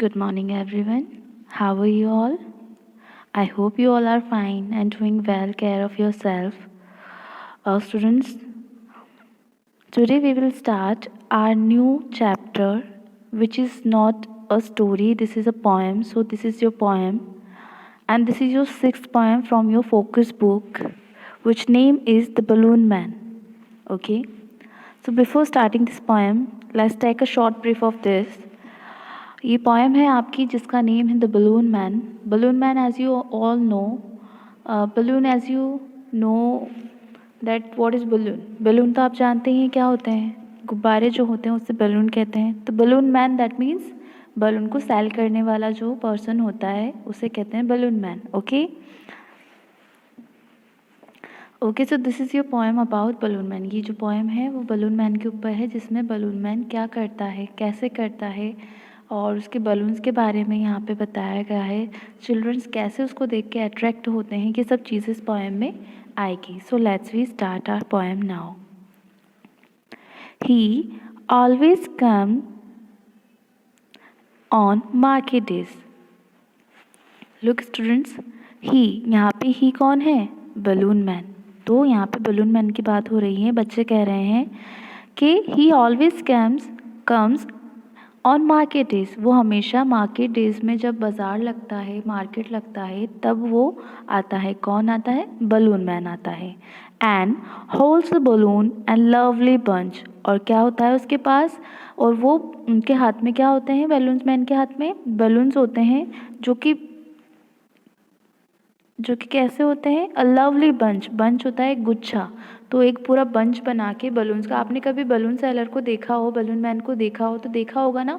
Good morning, everyone. How are you all? I hope you all are fine and doing well care of yourself. Students, today we will start our new chapter, which is not a story, this is a poem. So, this is your poem, and this is your sixth poem from your focus book, which name is The Balloon Man. Okay, so before starting this poem, let's take a short brief of this. ये poem है आपकी जिसका name है the balloon man. Balloon man as you all know, balloon as you know that what is balloon. Balloon तो आप जानते ही क्या होते हैं, गुब्बारे जो होते हैं उससे बलून कहते हैं. तो balloon man that means balloon को सेल करने वाला जो पर्सन होता है उसे कहते हैं balloon man. Okay so this is your poem about balloon man. ये जो पोएम है वो बलून मैन के ऊपर है, जिसमें बलून मैन क्या करता है, कैसे करता है और उसके बलून्स के बारे में यहाँ पे बताया गया है. चिल्ड्रंस कैसे उसको देख के अट्रैक्ट होते हैं, ये सब चीज़ें इस पोएम में आएगी. So let's we start our poem now. He always come on market days. Look students, he यहाँ पे ही कौन है? Balloon man. तो यहाँ पे बलून मैन की बात हो रही है. बच्चे कह रहे हैं कि ही always comes on market days. वो हमेशा मार्केट डेज में जब बाज़ार लगता है, मार्केट लगता है, तब वो आता है. कौन आता है? बलून मैन आता है. And holds the balloon and lovely bunch. और क्या होता है उसके पास? और वो उनके हाथ में क्या होते हैं? बलून्स मैन के हाथ में बलून्स होते हैं जो कि कैसे होते हैं? A lovely bunch. बंच होता है एक गुच्छा. तो एक पूरा बंच बना के बलून्स का. आपने कभी बलून सेलर को देखा हो, बलून मैन को देखा हो तो देखा होगा ना,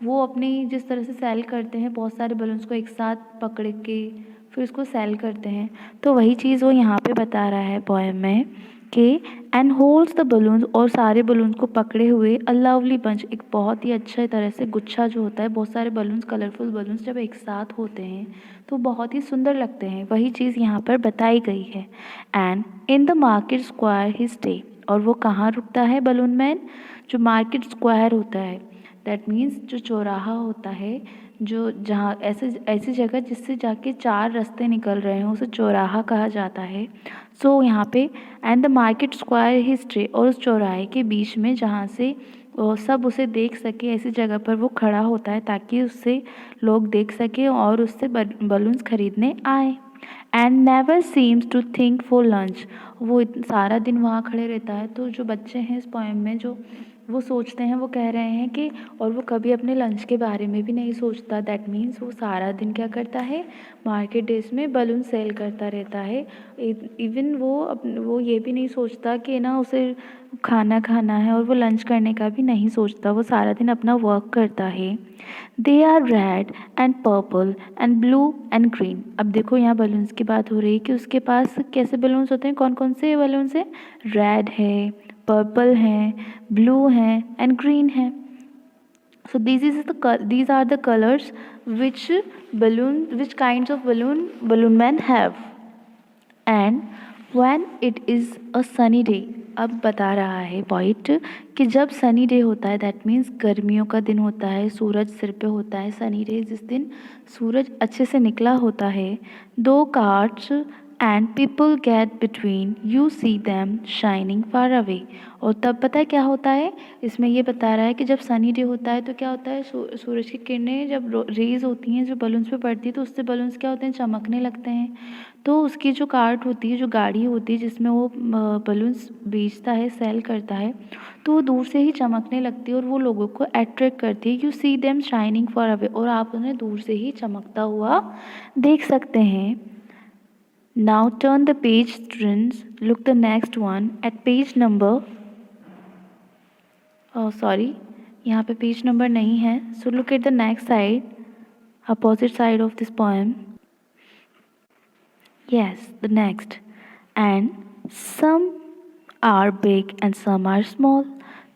वो अपनी जिस तरह से सेल करते हैं, बहुत सारे बलून्स को एक साथ पकड़ के फिर उसको सेल करते हैं. तो वही चीज़ वो यहाँ पे बता रहा है पोएम में कि एंड होल्ड्स द बलून्स, और सारे बलून्स को पकड़े हुए अ लवली बंच, एक बहुत ही अच्छे तरह से गुच्छा जो होता है. बहुत सारे बलून्स, कलरफुल बलून्स जब एक साथ होते हैं तो बहुत ही सुंदर लगते हैं. वही चीज़ यहाँ पर बताई गई है. And in the market square he stay. और वो कहाँ रुकता है बलून मैन? जो मार्केट स्क्वायर होता है, दैट मीन्स जो चौराहा होता है, जो जहाँ ऐसी जगह जिससे जाके चार रास्ते निकल रहे हों, उसे चौराहा कहा जाता है. सो यहाँ पे and the market square he stay, और उस चौराहे के बीच में जहाँ से सब उसे देख सके, ऐसी जगह पर वो खड़ा होता है ताकि उससे लोग देख सकें और उससे बलून्स खरीदने आए. And never seems to think for lunch. वो सारा दिन वहाँ खड़े रहता है. तो जो बच्चे हैं इस पोएम में, जो वो सोचते हैं, वो कह रहे हैं कि और वो कभी अपने लंच के बारे में भी नहीं सोचता. दैट मीन्स वो सारा दिन क्या करता है? मार्केट डेज में बलून सेल करता रहता है. इवन वो ये भी नहीं सोचता कि ना उसे खाना खाना है, और वो लंच करने का भी नहीं सोचता. वो सारा दिन अपना वर्क करता है. They are red and purple and blue and green. अब देखो यहाँ बलून्स की बात हो रही है कि उसके पास कैसे बलून्स होते हैं. कौन कौन से बलून्स हैं? रेड है, पर्पल है, ब्लू है एंड ग्रीन है. So these are the colors which kinds of balloon men have. And when it is a sunny day, अब बता रहा है पॉइंट कि जब सनी डे होता है, दैट मीन्स गर्मियों का दिन होता है, सूरज सिर पे होता है. सनी डे जिस दिन सूरज अच्छे से निकला होता है. दो cards and people get between, you see them shining far away. और तब पता है क्या होता है? इसमें ये बता रहा है कि जब सनी डे होता है तो क्या होता है, सूरज की किरणें जब रेज होती हैं जो बलून्स पे पड़ती है, तो उससे बलून्स क्या होते हैं? चमकने लगते हैं. तो उसकी जो कार्ट होती है, जो गाड़ी होती है जिसमें वो बलून्स बेचता है, सेल करता है, तो वो दूर से ही चमकने लगती है और वो लोगों को अट्रैक्ट करती है. You see them shining for away, और आप उन्हें दूर से ही चमकता हुआ देख सकते हैं. Now turn the page, students. Look the next one at page number. Oh, sorry. यहाँ पे पेज नंबर नहीं है. So look at the next side, opposite side of this poem. Yes, the next. And some are big and some are small.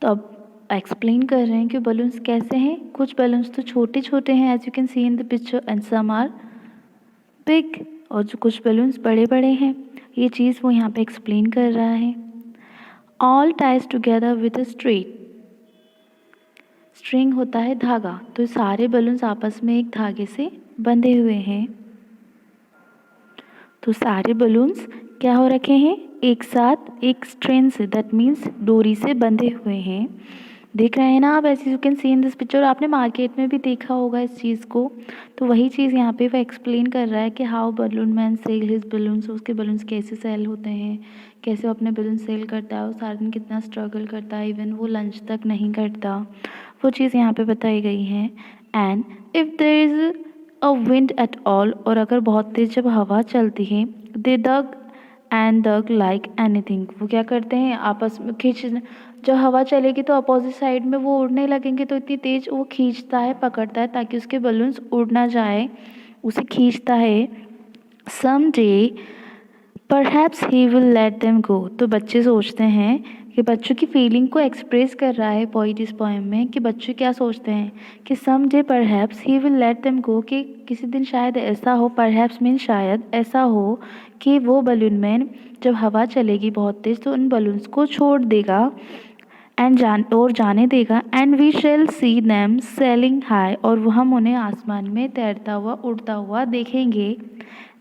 तो अब explain कर रहे हैं कि बलून्स कैसे हैं. कुछ बलून्स तो छोटे छोटे हैं, as you can see in the picture, and some are big, और जो कुछ बलून्स बड़े बड़े हैं. ये चीज़ वो यहाँ पे एक्सप्लेन कर रहा है. All ties together with a string होता है धागा, तो सारे बलून्स आपस में एक धागे से बंधे हुए हैं। तो सारे बलून्स क्या हो रखे हैं, एक साथ एक स्ट्रिंग से, दैट मीन्स डोरी से बंधे हुए हैं। देख रहे हैं ना आप, ऐसे you can see in this picture. आपने मार्केट में भी देखा होगा इस चीज़ को, तो वही चीज़ यहाँ पे वो एक्सप्लेन कर रहा है कि how balloon man sell his balloons, उसके बलून्स कैसे सेल होते हैं, कैसे वो अपने बलून सेल करता है, वो सारा दिन कितना स्ट्रगल करता है, इवन वो लंच तक नहीं करता, वो चीज़ यहाँ पे बताई गई है। And if there is a wind at all, और अगर बहुत तेज़ जब हवा चलती है, दे दग एंड दग लाइक एनीथिंग, वो क्या करते हैं आपस में खींच, जब हवा चलेगी तो अपोजिट साइड में वो उड़ने लगेंगे, तो इतनी तेज़ वो खींचता है, पकड़ता है ताकि उसके बलून्स उड़ ना जाए, उसे खींचता है। Some day perhaps he will let them go, तो बच्चे सोचते हैं कि बच्चों की फीलिंग को एक्सप्रेस कर रहा है पोइट इस पोएम में, कि बच्चे क्या सोचते हैं कि some day perhaps he will let them go, कि किसी दिन शायद ऐसा हो, परहैप्स मीन शायद ऐसा हो कि वो बलून मैन जब हवा चलेगी बहुत तेज़ तो उन बलून्स को छोड़ देगा एंड जाने देगा। And we shall see them sailing high, और वो हम उन्हें आसमान में तैरता हुआ उड़ता हुआ देखेंगे।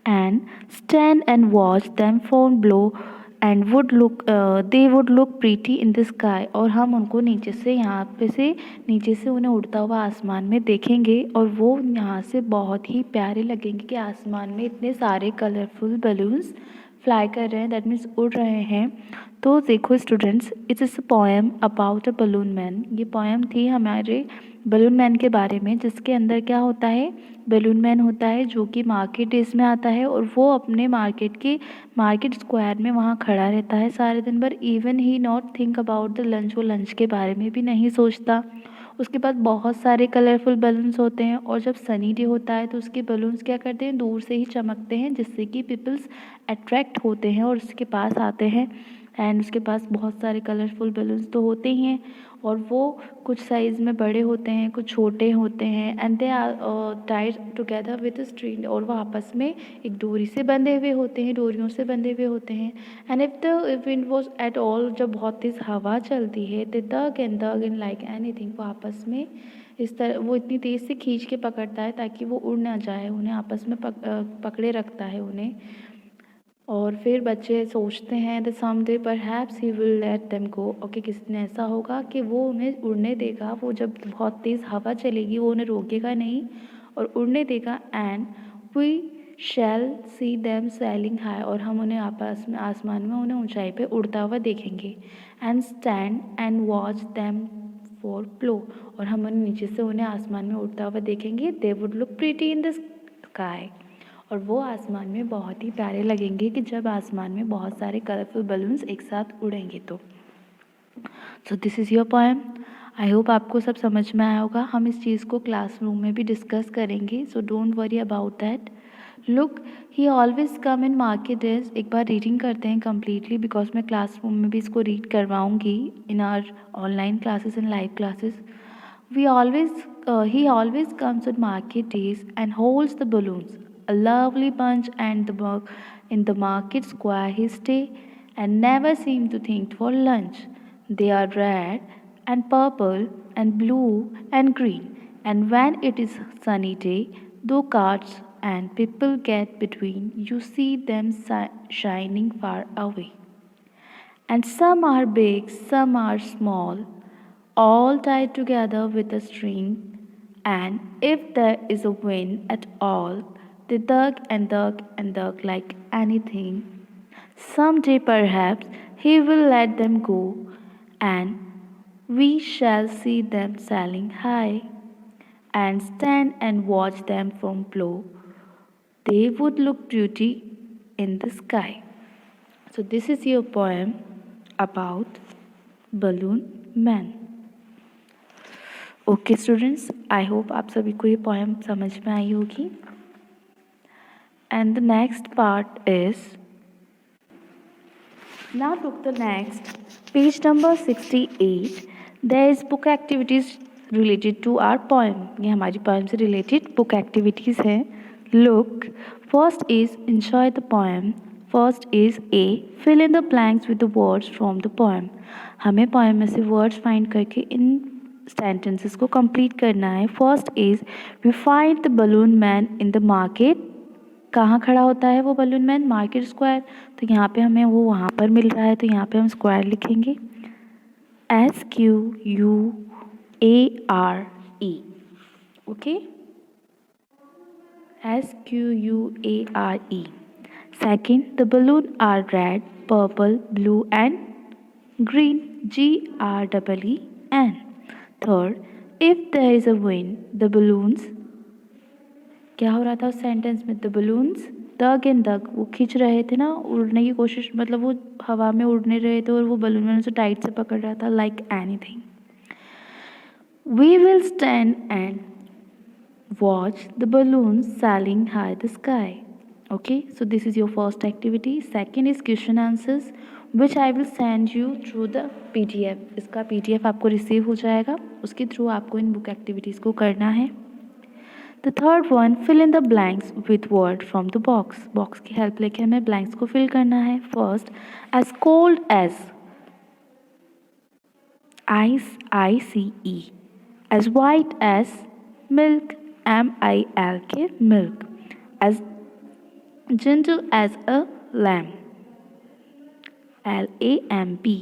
And stand and watch them phone blow and would look they would look pretty in the sky, और हम उनको नीचे से, यहाँ पे से नीचे से उन्हें उड़ता हुआ आसमान में देखेंगे, और वो यहाँ से बहुत ही प्यारे लगेंगे कि आसमान में इतने सारे कलरफुल बलून्स फ्लाई कर रहे हैं, दैट मीन्स उड़ रहे हैं। तो देखो students, it is a poem about a balloon man. ये पोएम थी हमारे बलून मैन के बारे में, जिसके अंदर क्या होता है, बलून मैन होता है जो कि मार्केट डेज में आता है, और वो अपने मार्केट स्क्वायर में वहाँ खड़ा रहता है सारे दिन भर। Even he not think about the lunch, वो लंच के बारे में भी नहीं सोचता। उसके पास बहुत सारे कलरफुल बलून्स होते हैं, और जब सनी डे होता है तो उसके बलून्स क्या करते हैं, दूर से ही चमकते हैं, जिससे कि पीपल्स अट्रैक्ट होते हैं और उसके पास आते हैं। एंड उसके पास बहुत सारे कलरफुल बलून्स तो होते ही हैं, और वो कुछ साइज़ में बड़े होते हैं, कुछ छोटे होते हैं। And they are tied together with string, और वो आपस में एक डोरी से बंधे हुए होते हैं, डोरियों से बंधे हुए होते हैं। And if the wind was at all, जब बहुत तेज़ हवा चलती है, दे दग एंड दग इन लाइक एनीथिंग, वो आपस में इस तरह वो इतनी तेज़ से खींच के पकड़ता है ताकि वो उड़ ना जाए, उन्हें आपस में पकड़े रखता है उन्हें। और फिर बच्चे सोचते हैं that some day perhaps he will let them go, okay किसी दिन ऐसा होगा कि वो उन्हें उड़ने देगा, वो जब बहुत तेज़ हवा चलेगी वो उन्हें रोकेगा नहीं और उड़ने देगा। And we shall see them sailing high, और हम उन्हें आपस में आसमान में उन्हें ऊंचाई पे उड़ता हुआ देखेंगे। And stand and watch them for plough, और हम उन्हें नीचे से उन्हें आसमान में उड़ता हुआ देखेंगे। They would look pretty in the sky, और वो आसमान में बहुत ही प्यारे लगेंगे कि जब आसमान में बहुत सारे कलरफुल बलून्स एक साथ उड़ेंगे तो। So this is your poem. I hope आपको सब समझ में आया होगा। हम इस चीज़ को क्लासरूम में भी डिस्कस करेंगे, so don't worry about that. Look he always come in market days, एक बार रीडिंग करते हैं कम्प्लीटली, बिकॉज मैं क्लासरूम में भी इसको रीड करवाऊँगी in our online classes and live classes. He always comes on market days and holds the balloons, a lovely bunch, and in the market square he stay and never seem to think for lunch. They are red and purple and blue and green, and when it is sunny day, though carts and people get between, you see them shining far away. And some are big, some are small, all tied together with a string. And if there is a wind at all, they dug and dug and dug like anything. Some day perhaps he will let them go, and we shall see them sailing high, and stand and watch them from below. They would look pretty in the sky. So this is your poem about Balloon Man. Okay students, I hope आप सभी को ये poem समझ में आई होगी। And the next part is, now took the next page number 68। There is book activities related to our poem. ये हमारी पोएम से रिलेटेड बुक एक्टिविटीज़ हैं। Look, first is enjoy the poem. First is A, fill in the blanks with the words from the poem. हमें poem में से words find करके इन sentences को complete करना है। First is we find the balloon man in the market. कहाँ खड़ा होता है वो बलून मैन? Market square. तो यहाँ पे हमें वो वहाँ पर मिल रहा है, तो यहाँ पे हम स्क्वायर लिखेंगे SQUARE। Okay, SQUARE। Second, the balloon are red, purple, blue and green. GREEN. Third, if there is a wind, the balloons, क्या हो रहा था उस सेंटेंस में? द बलून्स दग एंड दग, वो खींच रहे थे ना, उड़ने की कोशिश, मतलब वो हवा में उड़ने रहे थे और वो बलून में उसे टाइट से पकड़ रहा था, like anything. We will stand and watch the balloons sailing high the sky. Okay, so this is your first activity. Second is question answers which I will send you through the PDF. इसका PDF आपको receive हो जाएगा, उसके through आपको in book activities को करना है। The third one, fill in the blanks with word from the box. Box की हेल्प लेके हमें ब्लैंक्स को फिल करना है। First, as cold as, ICE, as white as, milk, MILK, milk, as gentle as a lamb, LAMB,